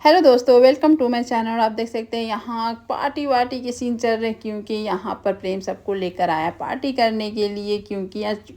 Hello दोस्तों, welcome to my channel. आप देख सकते हैं यहाँ पार्टी वार्टी के सीन चल रहे हैं, क्योंकि यहाँ पर प्रेम सबको लेकर आया पार्टी करने के लिए। क्योंकि आज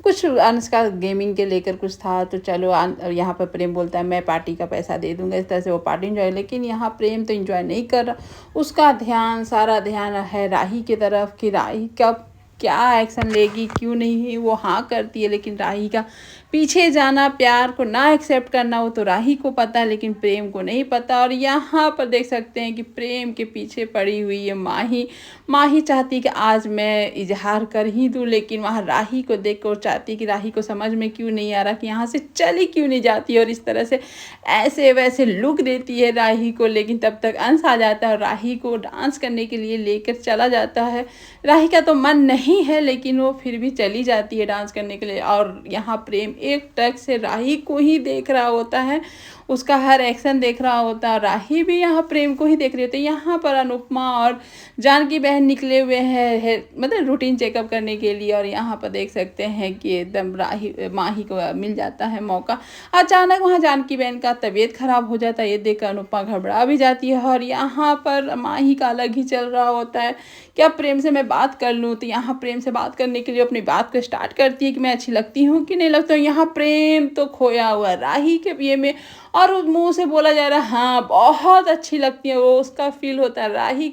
कुछ अनुष्का गेमिंग के लेकर कुछ था, तो चलो यहाँ पर प्रेम बोलता है मैं पार्टी का पैसा दे दूंगा। इस तरह से वो पार्टी इंजॉय, लेकिन यहाँ प्रेम तो इंजॉय नहीं कर रहा। उसका ध्यान, सारा ध्यान है राही की तरफ कि राही कब क्या एक्शन लेगी, क्यों नहीं। वो हाँ करती है, लेकिन राही का पीछे जाना, प्यार को ना एक्सेप्ट करना, वो तो राही को पता है, लेकिन प्रेम को नहीं पता। और यहाँ पर देख सकते हैं कि प्रेम के पीछे पड़ी हुई है माही। माही चाहती कि आज मैं इजहार कर ही दूँ, लेकिन वहाँ राही को देख कर चाहती कि राही को समझ में क्यों नहीं आ रहा कि यहाँ से चली क्यों नहीं जाती, और इस तरह से ऐसे वैसे लुक देती है राही को। लेकिन तब तक अंश आ जाता है और राही को डांस करने के लिए लेकर चला जाता है। राही का तो मन नहीं है, लेकिन वो फिर भी चली जाती है डांस करने के लिए। और यहाँ प्रेम एक टक से राही को ही देख रहा होता है, उसका हर एक्शन देख रहा होता है। राही भी यहाँ प्रेम को ही देख रही होती है। यहाँ पर अनुपमा और जानकी बहन निकले हुए हैं मतलब रूटीन चेकअप करने के लिए। और यहाँ पर देख सकते हैं कि एकदम राही माही को मिल जाता है मौका। अचानक वहाँ जानकी बहन का तबीयत खराब हो जाता है, ये देखकर अनुपमा घबरा भी जाती है। और यहाँ पर माही का अलग ही चल रहा होता है कि अब प्रेम से मैं बात कर लूँ। तो यहाँ प्रेम से बात करने के लिए अपनी बात को स्टार्ट करती है कि मैं अच्छी लगती हूँ कि नहीं लगता हूँ। यहाँ प्रेम तो खोया हुआ राही के ये में, और उस मुंह से बोला जा रहा है हाँ बहुत अच्छी लगती है। वो उसका फील होता है राही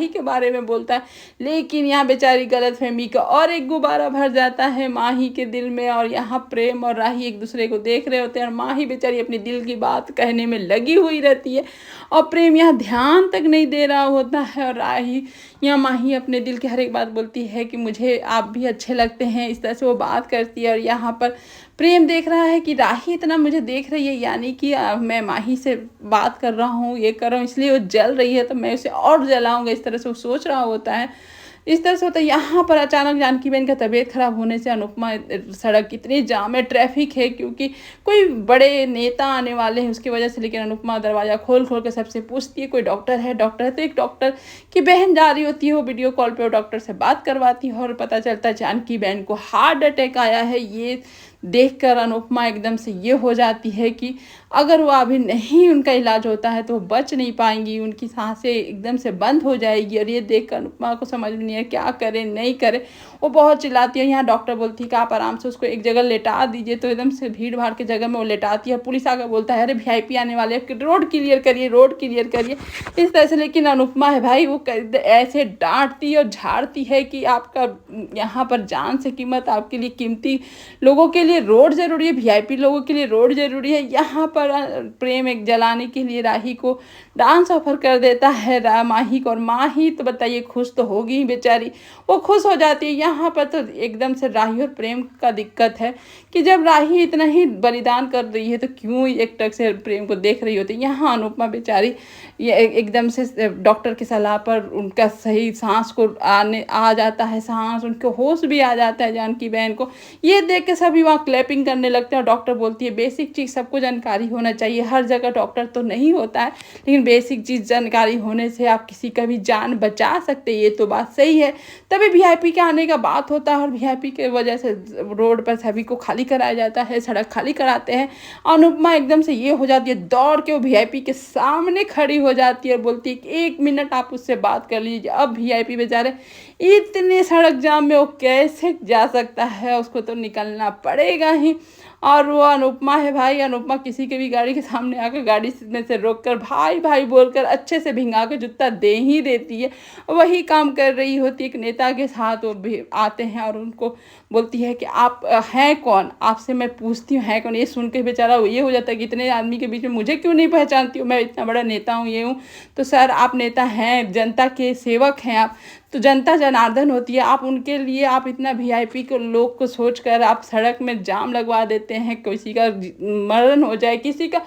के बारे में बोलता है, लेकिन यहाँ बेचारी गलतफहमी का और एक गुब्बारा भर जाता है माही के दिल में। और यहाँ प्रेम और राही एक दूसरे को देख रहे होते हैं, और माही बेचारी अपनी दिल की बात कहने में लगी हुई रहती है, और प्रेम यहाँ ध्यान तक नहीं दे रहा होता है। और राही यहाँ माही अपने दिल की हर एक बात बोलती है कि मुझे आप भी अच्छे लगते हैं, इस तरह से वो बात करती है। और यहाँ पर प्रेम देख रहा है कि राही इतना मुझे देख रही है, यानी कि मैं माही से बात कर रहा हूँ, ये कर रहा हूँ, इसलिए वो जल रही है, तो मैं उसे और जलाऊंगा, इस तरह से वो सोच रहा होता है। इस तरह से होता है। यहाँ पर अचानक जानकी बहन का तबीयत खराब होने से अनुपमा, सड़क इतनी जाम है, ट्रैफिक है, क्योंकि कोई बड़े नेता आने वाले हैं उसकी वजह से। लेकिन अनुपमा दरवाज़ा खोल खोल के सबसे पूछती है कोई डॉक्टर है। डॉक्टर है तो एक डॉक्टर की बहन जा रही होती है, वो वीडियो कॉल पे वो डॉक्टर से बात करवाती है, और पता चलता है जानकी बहन को हार्ट अटैक आया है। ये देखकर अनुपमा एकदम से ये हो जाती है कि अगर वो अभी नहीं उनका इलाज होता है तो वो बच नहीं पाएंगी, उनकी सांसें एकदम से बंद हो जाएगी। और ये देखकर अनुपमा को समझ में नहीं है क्या करे नहीं करे। वो बहुत चिल्लाती है। यहाँ डॉक्टर बोलती है कि आप आराम से उसको एक जगह लेटा दीजिए, तो एकदम से भीड़ भाड़ की जगह में वो लेटाती है। पुलिस आकर बोलता है अरे वीआईपी आने वाले हैं, रोड क्लियर करिए, रोड क्लियर करिए, इस तरह से। लेकिन अनुपमा है भाई, वो ऐसे डांटती और झाड़ती है कि आपका यहाँ पर जान से कीमत, आपके लिए कीमती लोगों के लिए रोड जरूरी है, वीआईपी लोगों के लिए रोड जरूरी है। यहाँ पर प्रेम एक जलाने के लिए राही को डांस ऑफर कर देता है माही को। और माही तो बताइए खुश तो होगी ही बेचारी, वो खुश हो जाती है। यहाँ पर तो एकदम से राही और प्रेम का दिक्कत है कि जब राही इतना ही बलिदान कर रही है तो क्यों एक टक से प्रेम को देख रही होती है। यहाँ अनुपमा बेचारी ये एकदम से डॉक्टर की सलाह पर उनका सही सांस को आ जाता है, सांस उनको होश भी आ जाता है जानकी बहन को। ये देख के सभी वहाँ क्लैपिंग करने लगते हैं। और डॉक्टर बोलती है बेसिक चीज़ सबको जानकारी होना चाहिए, हर जगह डॉक्टर तो नहीं होता है, लेकिन बेसिक चीज़ जानकारी होने से आप किसी का भी जान बचा सकते हैं, ये तो बात सही है। तभी वीआईपी के आने का बात होता है, और वीआईपी के वजह से रोड पर सभी को खाली कराया जाता है, सड़क खाली कराते हैं। अनुपमा एकदम से ये हो जाती है, दौड़ के वो वीआईपी के सामने खड़ी हो जाती है, बोलती है कि 1 मिनट आप उससे बात कर लीजिए। अब वीआईपी बेचारे इतने सड़क जाम में वो कैसे जा सकता है, उसको तो निकलना पड़ेगा ही। और वो अनुपमा है भाई, अनुपमा किसी के भी गाड़ी के सामने आकर गाड़ी में से रोककर भाई भाई बोलकर अच्छे से भिंगा के जूता दे ही देती है। वही काम कर रही होती है। एक नेता के साथ वो भी आते हैं और उनको बोलती है कि आप हैं कौन, आपसे मैं पूछती हूँ हैं कौन। ये सुन के बेचारा वो ये हो जाता है कि इतने आदमी के बीच में मुझे क्यों नहीं पहचानती हूँ, मैं इतना बड़ा नेता हूँ, ये हूँ। तो सर आप नेता हैं, जनता के सेवक हैं आप, तो जनता जनार्दन होती है, आप उनके लिए आप इतना वीआईपी के लोग को सोचकर आप सड़क में जाम लगवा देते हैं। किसी का मरण हो जाए, किसी का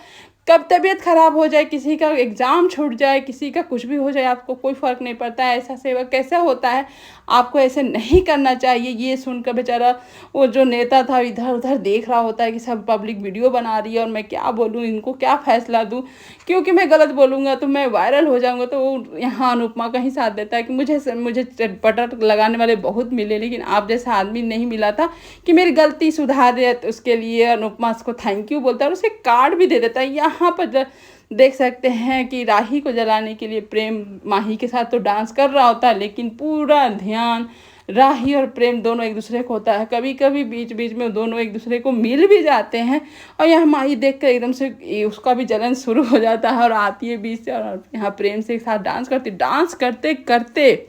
कब तबीयत खराब हो जाए, किसी का एग्ज़ाम छूट जाए, किसी का कुछ भी हो जाए, आपको कोई फ़र्क नहीं पड़ता है। ऐसा सेवा कैसे होता है, आपको ऐसे नहीं करना चाहिए। ये सुनकर बेचारा वो जो नेता था इधर उधर देख रहा होता है कि सब पब्लिक वीडियो बना रही है और मैं क्या बोलूँ, इनको क्या फ़ैसला दूँ, क्योंकि मैं गलत बोलूँगा तो मैं वायरल हो जाऊँगा। तो वो यहाँ अनुपमा का ही साथ देता है कि मुझे चटपटा लगाने वाले बहुत मिले, लेकिन आप जैसा आदमी नहीं मिला था कि मेरी गलती सुधार दे। तो उसके लिए अनुपमा उसको थैंक यू बोलता है और उसे कार्ड भी दे देता है। यहाँ पर देख सकते हैं कि राही को जलाने के लिए प्रेम माही के साथ तो डांस कर रहा होता है, लेकिन पूरा ध्यान राही और प्रेम दोनों एक दूसरे को होता है। कभी कभी बीच बीच में दोनों एक दूसरे को मिल भी जाते हैं, और यहाँ माही देख कर एकदम से उसका भी जलन शुरू हो जाता है और आती है बीच से, और यहाँ प्रेम से एक साथ डांस करते करते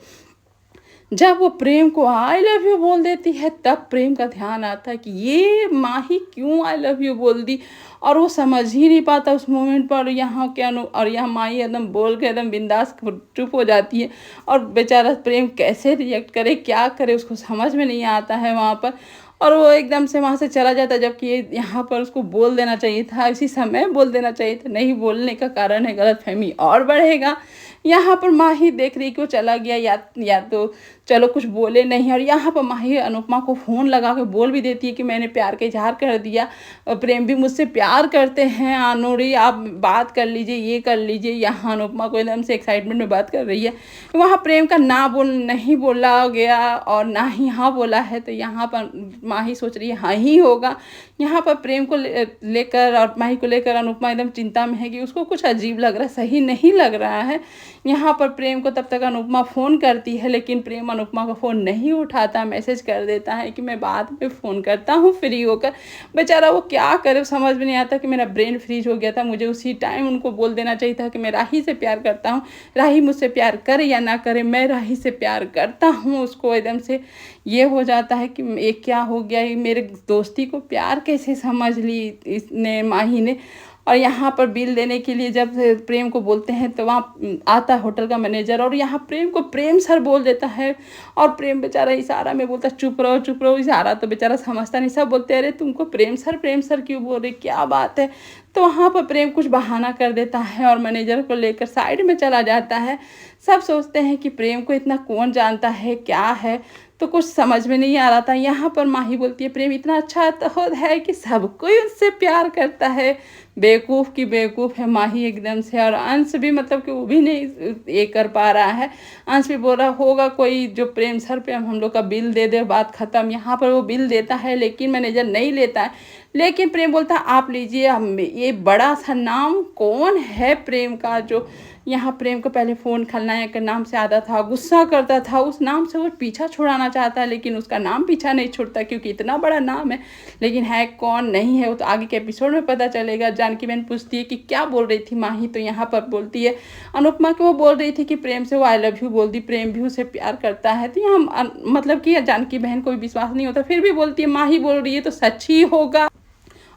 जब वो प्रेम को आई लव यू बोल देती है, तब प्रेम का ध्यान आता है कि ये माही क्यों आई लव यू बोल दी, और वो समझ ही नहीं पाता उस मोमेंट पर। यहाँ क्या और यहाँ माही एकदम बोल के एकदम बिंदास चुप हो जाती है, और बेचारा प्रेम कैसे रिएक्ट करे, क्या करे, उसको समझ में नहीं आता है वहाँ पर। और वो एकदम से वहाँ से चला जाता है, जबकि ये यहाँ पर उसको बोल देना चाहिए था, इसी समय बोल देना चाहिए था। नहीं बोलने का कारण है गलतफहमी और बढ़ेगा। यहाँ पर माही देख रही कि वो चला गया, या तो चलो कुछ बोले नहीं, और यहाँ पर माही अनुपमा को फ़ोन लगा के बोल भी देती है कि मैंने प्यार का इजहार कर दिया, प्रेम भी मुझसे प्यार करते हैं, आनूरी आप बात कर लीजिए, ये कर लीजिए। यहाँ अनुपमा को एकदम से एक्साइटमेंट में बात कर रही है। वहाँ प्रेम का नहीं बोला गया और ना ही हाँ बोला है, तो यहाँ पर माही सोच रही है हाँ ही होगा। यहाँ पर प्रेम को लेकर और माही को लेकर अनुपमा एकदम चिंता में है कि उसको कुछ अजीब लग रहा है, सही नहीं लग रहा है। यहाँ पर प्रेम को तब तक अनुपमा फ़ोन करती है, लेकिन प्रेम अनुपमा का फ़ोन नहीं उठाता, मैसेज कर देता है कि मैं बाद में फ़ोन करता हूँ फ्री होकर। बेचारा वो क्या करे, समझ में नहीं आता कि मेरा ब्रेन फ्रीज हो गया था, मुझे उसी टाइम उनको बोल देना चाहिए था कि मैं राही से प्यार करता हूँ। राही मुझसे प्यार करे या ना करे, मैं राही से प्यार करता हूँ। उसको एकदम से ये हो जाता है कि ये क्या हो गया, ये मेरे दोस्ती को प्यार कैसे समझ ली इसने, माही ने। और यहाँ पर बिल देने के लिए जब प्रेम को बोलते हैं, तो वहाँ आता है होटल का मैनेजर, और यहाँ प्रेम को प्रेम सर बोल देता है, और प्रेम बेचारा इशारा में बोलता है चुप रहो। इशारा तो बेचारा समझता नहीं, सब बोलते हैं अरे तुमको प्रेम सर क्यों बोल रहे, क्या बात है। तो वहाँ पर प्रेम कुछ बहाना कर देता है और मैनेजर को लेकर साइड में चला जाता है। सब सोचते हैं कि प्रेम को इतना कौन जानता है, क्या है, तो कुछ समझ में नहीं आ रहा था। यहाँ पर माही बोलती है प्रेम इतना अच्छा तो है कि सब कोई उससे प्यार करता है। बेवकूफ़ की बेवकूफ़ है माही एकदम से। और अंश भी मतलब कि वो भी नहीं ये कर पा रहा है। अंश भी बोल रहा होगा कोई जो प्रेम सर पे हम लोग का बिल दे दे, बात ख़त्म। यहाँ पर वो बिल देता है, लेकिन मैनेजर नहीं लेता है। लेकिन प्रेम बोलता है आप लीजिए। ये बड़ा सा नाम कौन है प्रेम का, जो यहाँ प्रेम को पहले फ़ोन खलनायक के नाम से आता था, गुस्सा करता था, उस नाम से वो पीछा छुड़ाना चाहता है, लेकिन उसका नाम पीछा नहीं छुड़ता क्योंकि इतना बड़ा नाम है। लेकिन है कौन, नहीं है, वो तो आगे के एपिसोड में पता चलेगा। जानकी बहन पूछती है कि क्या बोल रही थी माही, तो यहाँ पर बोलती है अनुपमा कि वो बोल रही थी कि प्रेम से वो आई लव यू बोल दी, प्रेम भी उसे प्यार करता है। तो यहाँ मतलब कि जानकी बहन को भी विश्वास नहीं होता, फिर भी बोलती है माही बोल रही है तो सच ही होगा।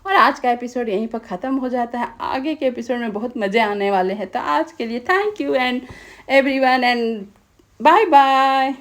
और आज का एपिसोड यहीं पर ख़त्म हो जाता है। आगे के एपिसोड में बहुत मज़े आने वाले हैं। तो आज के लिए thank you and everyone and bye bye.